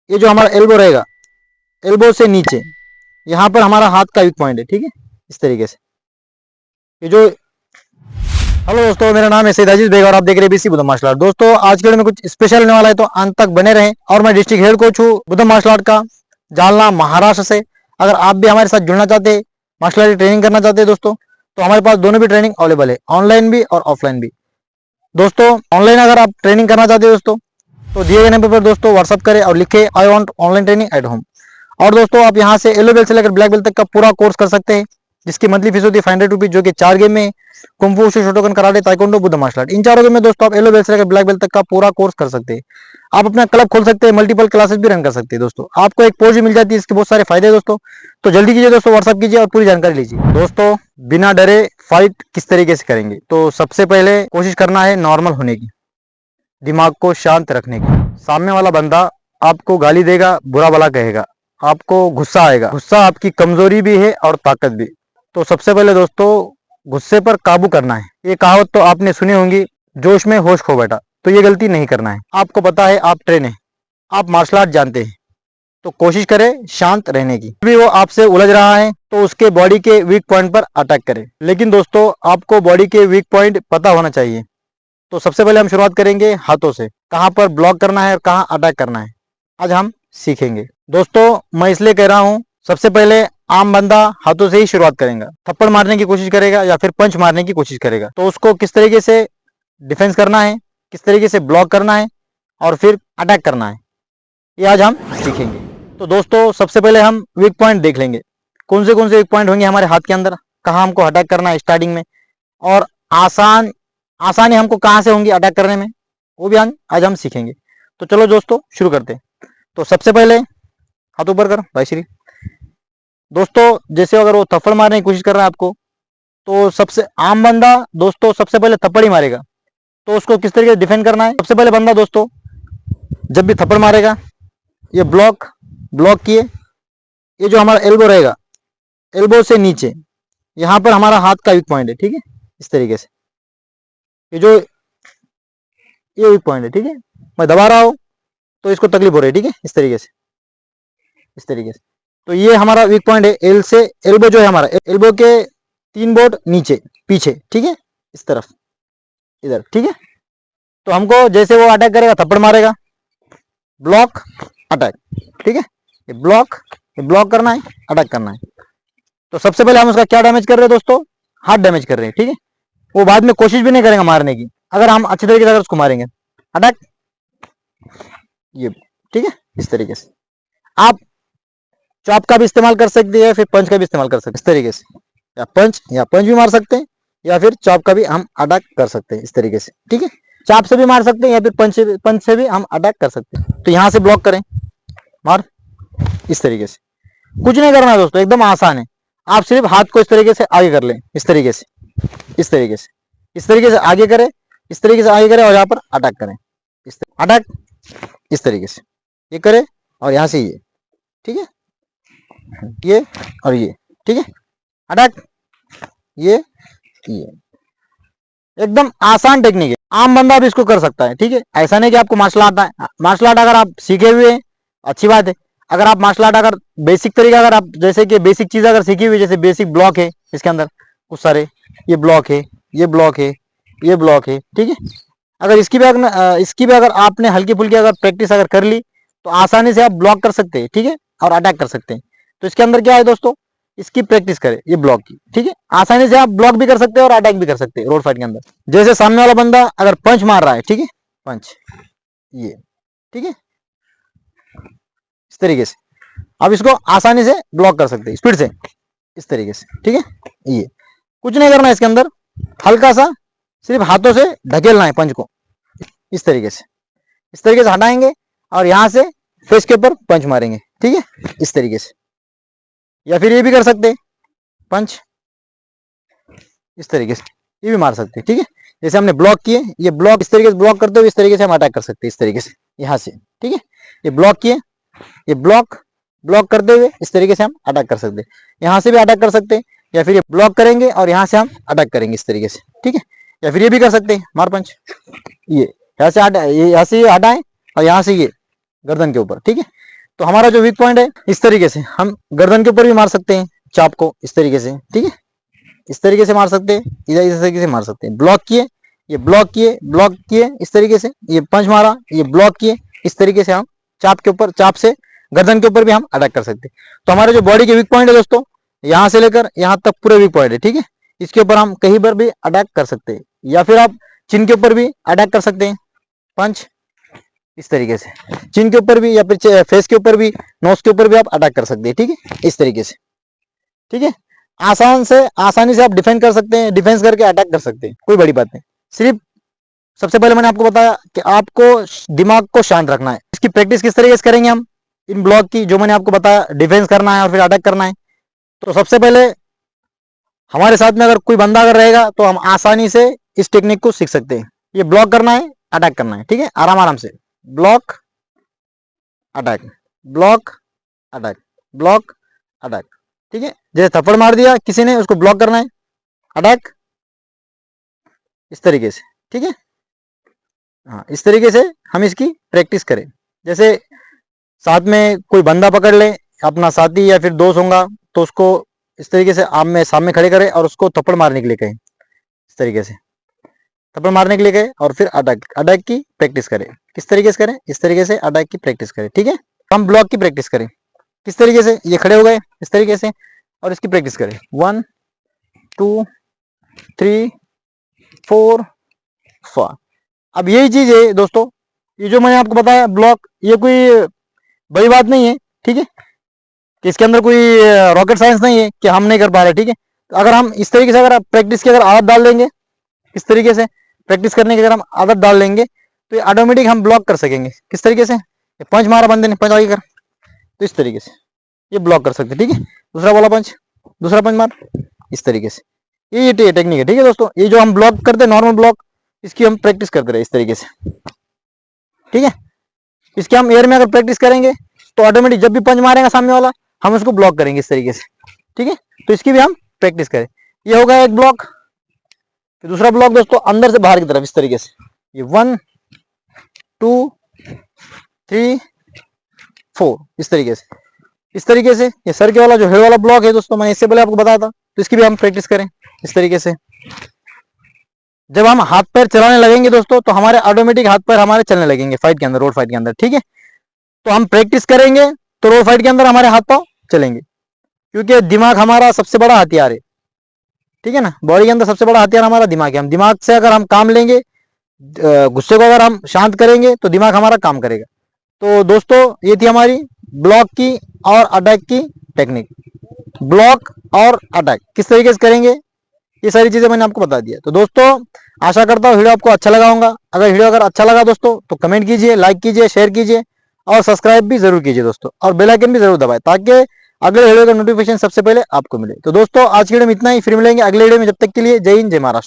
ये जो हमारा एल्बो रहेगा, एल्बो से नीचे यहाँ पर हमारा हाथ का वीक पॉइंट है, ठीक है, इस तरीके से। ये जो हेलो दोस्तों, मेरा नाम है सैयद अजीज बेग और आप देख रहे हैं बीसी बुद्धम मार्शल आर्ट। दोस्तों आज के वीडियो में कुछ स्पेशल होने वाला है, तो अंत तक बने रहें। और मैं डिस्ट्रिक्ट हेड कोच हूँ बुद्धम मार्शल आर्ट का, जालना महाराष्ट्र से। अगर आप भी हमारे साथ जुड़ना चाहते हैं, मार्शल आर्ट की ट्रेनिंग करना चाहते हैं दोस्तों, तो हमारे पास दोनों भी ट्रेनिंग अवेलेबल है, ऑनलाइन भी और ऑफलाइन भी। दोस्तों ऑनलाइन अगर आप ट्रेनिंग करना चाहते हैं दोस्तों, तो दिए गए नंबर पर दोस्तों व्हाट्सअप करें और लिखे I want online training at home. और दोस्तों आप यहाँ से येलो बेल्ट से लेकर ब्लैक बेल्ट तक का पूरा कोर्स कर सकते हैं, जिसकी मंथली फीस होती है 500 रुपीज, जो कि 4 गेम में kung fu, Shotokan, karate, taekwondo, Buddha martial art. इन चारों गेम में दोस्तों आप येलो बेल्ट से लेकर ब्लैक बेल्ट तक का पूरा कोर्स कर सकते हैं। आप अपना क्लब खोल सकते हैं, मल्टीपल क्लासेस भी रन कर सकते हैं दोस्तों। आपको एक पोज भी मिल जाती है, इसके बहुत सारे फायदे दोस्तों। तो जल्दी कीजिए दोस्तों, व्हाट्सअप कीजिए और पूरी जानकारी लीजिए। दोस्तों बिना डरे फाइट किस तरीके से करेंगे, तो सबसे पहले कोशिश करना है नॉर्मल होने की, दिमाग को शांत रखने की। सामने वाला बंदा आपको गाली देगा, बुरा भला कहेगा, आपको गुस्सा आएगा। गुस्सा आपकी कमजोरी भी है और ताकत भी। तो सबसे पहले दोस्तों गुस्से पर काबू करना है। ये कहावत तो आपने सुनी होंगी, जोश में होश खो बैठा। तो ये गलती नहीं करना है। आपको पता है, आप ट्रेन है, आप मार्शल आर्ट जानते हैं, तो कोशिश करें शांत रहने की। भी वो आपसे उलझ रहा है तो उसके बॉडी के वीक पॉइंट पर अटैक करें। लेकिन दोस्तों आपको बॉडी के वीक पॉइंट पता होना चाहिए। तो सबसे पहले हम शुरुआत करेंगे हाथों से, कहां पर ब्लॉक करना है और कहां अटैक करना है, आज हम सीखेंगे। दोस्तों मैं इसलिए कह रहा हूं, सबसे पहले आम बंदा हाथों से ही शुरुआत करेगा, थप्पड़ मारने की कोशिश करेगा या फिर पंच मारने की कोशिश करेगा। तो उसको किस तरीके से डिफेंस करना है, किस तरीके से ब्लॉक करना है और फिर अटैक करना है, ये आज हम सीखेंगे। तो दोस्तों सबसे पहले हम वीक पॉइंट देख लेंगे, कौन से वीक पॉइंट होंगे हमारे हाथ के अंदर, कहाँ हमको अटैक करना है स्टार्टिंग में, और आसानी हमको कहाँ से होंगी अटैक करने में, वो भी आज हम सीखेंगे। तो चलो दोस्तों शुरू करते हैं। तो सबसे पहले हाथ ऊपर कर भाई श्री। दोस्तों जैसे अगर वो थप्पड़ मारने की कोशिश कर रहा है आपको, तो सबसे आम बंदा दोस्तों सबसे पहले थप्पड़ ही मारेगा। तो उसको किस तरीके से डिफेंड करना है, सबसे पहले बंदा दोस्तों जब भी थप्पड़ मारेगा, ये ब्लॉक किए, ये जो हमारा एल्बो रहेगा, एल्बो से नीचे यहाँ पर हमारा हाथ का वीक पॉइंट है, ठीक है, इस तरीके से। ये वीक पॉइंट है, ठीक है, मैं दबा रहा हूं तो इसको तकलीफ हो रही है, ठीक है, इस तरीके से, इस तरीके से। तो ये हमारा वीक पॉइंट है, एल से एल्बो जो है हमारा, एल्बो के 3 बोर्ड नीचे पीछे, ठीक है, इस तरफ इधर, ठीक है। तो हमको जैसे वो अटैक करेगा, थप्पड़ मारेगा, ब्लॉक अटैक, ठीक है, ये ब्लॉक करना है, अटैक करना है। तो सबसे पहले हम उसका क्या डैमेज कर रहे हैं दोस्तों, हाथ डैमेज कर रहे हैं, ठीक है। वो बाद में कोशिश भी नहीं करेंगे मारने की, अगर हम अच्छे तरीके से अगर उसको मारेंगे, अटैक, ये, ठीक है, इस तरीके से। आप चॉप का भी इस्तेमाल कर सकते हैं, फिर पंच का भी इस्तेमाल कर सकते हैं, इस तरीके से, या पंच भी मार सकते हैं, या फिर चॉप का भी हम अटैक कर सकते हैं, इस तरीके से, ठीक है। चाप से भी मार सकते हैं या फिर पंच से भी हम अटैक कर सकते हैं। तो यहां से ब्लॉक करें, मार, इस तरीके से। कुछ नहीं करना है दोस्तों, एकदम आसान है। आप सिर्फ हाथ को इस तरीके से आगे कर लें, इस तरीके से, इस तरीके से, इस तरीके से आगे करें, इस तरीके से आगे करें और यहाँ पर अटैक करें, अटैक, इस तरीके से ये करें और यहां से ये, ठीक है, ये और ये, ठीक है, अटैक, ये एकदम आसान टेक्निक है, आम बंदा भी इसको कर सकता है, ठीक है। ऐसा नहीं कि आपको मार्शल आर्ट आता है, मार्शल आर्ट अगर आप सीखे हुए हैं अच्छी बात है। अगर आप मार्शल आर्ट अगर बेसिक तरीका, अगर आप जैसे कि बेसिक चीज अगर सीखी हुई, जैसे बेसिक ब्लॉक है इसके अंदर कुछ सारे, ये ब्लॉक है, ये ब्लॉक है, ये ब्लॉक है, ठीक है। अगर इसकी भी अगर आपने हल्की फुल्की अगर प्रैक्टिस अगर कर ली, तो आसानी से आप ब्लॉक कर सकते हैं, ठीक है, और अटैक कर सकते हैं। तो इसके अंदर क्या है दोस्तों, इसकी प्रैक्टिस करें, ये ब्लॉक की, ठीक है। आसानी से आप ब्लॉक भी कर सकते हैं और अटैक भी कर सकते हैं रोड फाइट के अंदर। जैसे सामने वाला बंदा अगर पंच मार रहा है, ठीक है, पंच, ये, ठीक है, इस तरीके से आप इसको आसानी से ब्लॉक कर सकते हैं, स्पीड से, इस तरीके से, ठीक है। ये कुछ नहीं करना है इसके अंदर, हल्का सा सिर्फ हाथों से ढकेलना है पंच को, इस तरीके से हटाएंगे और यहां से फेस के ऊपर पंच मारेंगे, ठीक है, इस तरीके से। या फिर ये भी कर सकते हैं, पंच इस तरीके से, ये भी मार सकते हैं, ठीक है। जैसे हमने ब्लॉक किए, ये ब्लॉक इस तरीके से ब्लॉक करते हुए इस तरीके से हम अटैक कर सकते हैं, इस तरीके से, यहां से, ठीक है। ये ब्लॉक किए, ये ब्लॉक करते हुए इस तरीके से हम अटैक कर सकते हैं, यहां से भी अटैक कर सकते हैं। या फिर ये ब्लॉक करेंगे और यहां से हम अटैक करेंगे, इस तरीके से, ठीक है। या फिर ये भी कर सकते हैं, मार पंच, ये यहाँ से हटाएं और यहाँ से ये गर्दन के ऊपर, ठीक है। तो हमारा जो वीक पॉइंट है, इस तरीके से हम गर्दन के ऊपर भी मार सकते हैं चाप को, इस तरीके से, ठीक है, इस तरीके से मार सकते हैं, इधर इस तरीके से मार सकते हैं। ब्लॉक किए, ये ब्लॉक किए, ब्लॉक किए, इस तरीके से, ये पंच मारा, ये ब्लॉक किए, इस तरीके से हम चाप के ऊपर, चाप से गर्दन के ऊपर भी हम अटैक कर सकते हैं। तो हमारे जो बॉडी के वीक पॉइंट है दोस्तों, यहां से लेकर यहां तक पूरे वीक पॉइंट है, ठीक है। इसके ऊपर हम कहीं पर भी अटैक कर सकते हैं, या फिर आप चिन के ऊपर भी अटैक कर सकते हैं, पंच इस तरीके से, चिन के ऊपर भी या फिर फेस के ऊपर भी, नोज के ऊपर भी आप अटैक कर सकते हैं, ठीक है, इस तरीके से, ठीक है। आसानी से आप डिफेंड कर सकते हैं, डिफेंस करके अटैक कर सकते हैं, कोई बड़ी बात नहीं। सिर्फ सबसे पहले मैंने आपको बताया कि आपको दिमाग को शांत रखना है। इसकी प्रैक्टिस किस तरीके से करेंगे हम, इन ब्लॉक की, जो मैंने आपको बताया, डिफेंस करना है और फिर अटैक करना है। तो सबसे पहले हमारे साथ में अगर कोई बंदा अगर रहेगा तो हम आसानी से इस टेक्निक को सीख सकते हैं। ये ब्लॉक करना है, अटैक करना है, ठीक है, आराम आराम से, block attack, block attack, block attack, ठीक है। जैसे थप्पड़ मार दिया किसी ने, उसको ब्लॉक करना है, अटैक, इस तरीके से, ठीक है। हाँ, इस तरीके से हम इसकी प्रैक्टिस करें। जैसे साथ में कोई बंदा पकड़ ले, अपना साथी या फिर दोस्त होगा, तो उसको इस तरीके से आमने सामने खड़े करें और उसको थप्पड़ मारने के लिए कहें, इस तरीके से थप्पड़ मारने के लिए कहें, और फिर अटैक, अटैक की प्रैक्टिस करें। किस तरीके से करें, इस तरीके से अटैक की प्रैक्टिस करें, ठीक है। हम ब्लॉक की प्रैक्टिस करें, किस तरीके से, ये खड़े हो गए इस तरीके से, और इसकी प्रैक्टिस करें, 1 2 3 4 5। अब यही चीज है दोस्तों, ये जो मैंने आपको बताया ब्लॉक, ये कोई बड़ी बात नहीं है, ठीक है, कि इसके अंदर कोई रॉकेट साइंस नहीं है कि हम नहीं कर पा रहे, ठीक है। तो अगर हम इस तरीके से अगर प्रैक्टिस की अगर आदत डाल लेंगे, इस तरीके से प्रैक्टिस करने की अगर हम आदत डाल लेंगे, तो ये ऑटोमेटिक हम ब्लॉक कर सकेंगे। किस तरीके से, ये पंच मारा बंदे ने, पंच आगे कर, तो इस तरीके से ये ब्लॉक कर सकते, ठीक है। दूसरा वाला पंच, दूसरा पंच मार, इस तरीके से, ये टेक्निक है, ठीक है दोस्तों। ये जो हम ब्लॉक करते हैं नॉर्मल ब्लॉक, इसकी हम प्रैक्टिस करते रहे इस तरीके से, ठीक है। इसके हम एयर में अगर प्रैक्टिस करेंगे तो ऑटोमेटिक जब भी पंच मारेगा सामने वाला, हम उसको ब्लॉक करेंगे इस तरीके से, ठीक है। तो इसकी भी हम प्रैक्टिस करें। ये हो गया एक ब्लॉक। फिर दूसरा ब्लॉक दोस्तों, अंदर से बाहर की तरफ, इस तरीके से, ये 1 2 3 4, इस तरीके से, इस तरीके से। ये सर के वाला जो हेड वाला ब्लॉक है दोस्तों, मैंने इससे पहले आपको बताया था, तो इसकी भी हम प्रैक्टिस करें इस तरीके से। जब हम हाथ पैर चलाने लगेंगे दोस्तों, तो हमारे ऑटोमेटिक हाथ पैर हमारे चलने लगेंगे फाइट के अंदर, रोड फाइट के अंदर, ठीक है। तो हम प्रैक्टिस करेंगे तो रोड फाइट के अंदर हमारे हाथ पांव चलेंगे, क्योंकि दिमाग हमारा सबसे बड़ा हथियार है, ठीक है ना। बॉडी के अंदर सबसे बड़ा हथियार हमारा दिमाग है। हम दिमाग से अगर हम काम लेंगे, गुस्से को अगर हम शांत करेंगे, तो दिमाग हमारा काम करेगा। तो दोस्तों, ये थी हमारी ब्लॉक की और अटैक की टेक्निक। ब्लॉक और अटैक किस तरीके से करेंगे, ये सारी चीजें मैंने आपको बता दिया। तो दोस्तों, आशा करता हूँ वीडियो आपको अच्छा लगा होगा। अगर वीडियो अगर अच्छा लगा दोस्तों, तो कमेंट कीजिए, लाइक कीजिए, शेयर कीजिए और सब्सक्राइब भी जरूर कीजिए दोस्तों, और बेल आइकन भी जरूर दबाएं, ताकि अगले वीडियो का नोटिफिकेशन सबसे पहले आपको मिले। तो दोस्तों, आज की वीडियो में इतना ही, फिर मिलेंगे अगले वीडियो में। जब तक के लिए जय हिंद, जय महाराष्ट्र।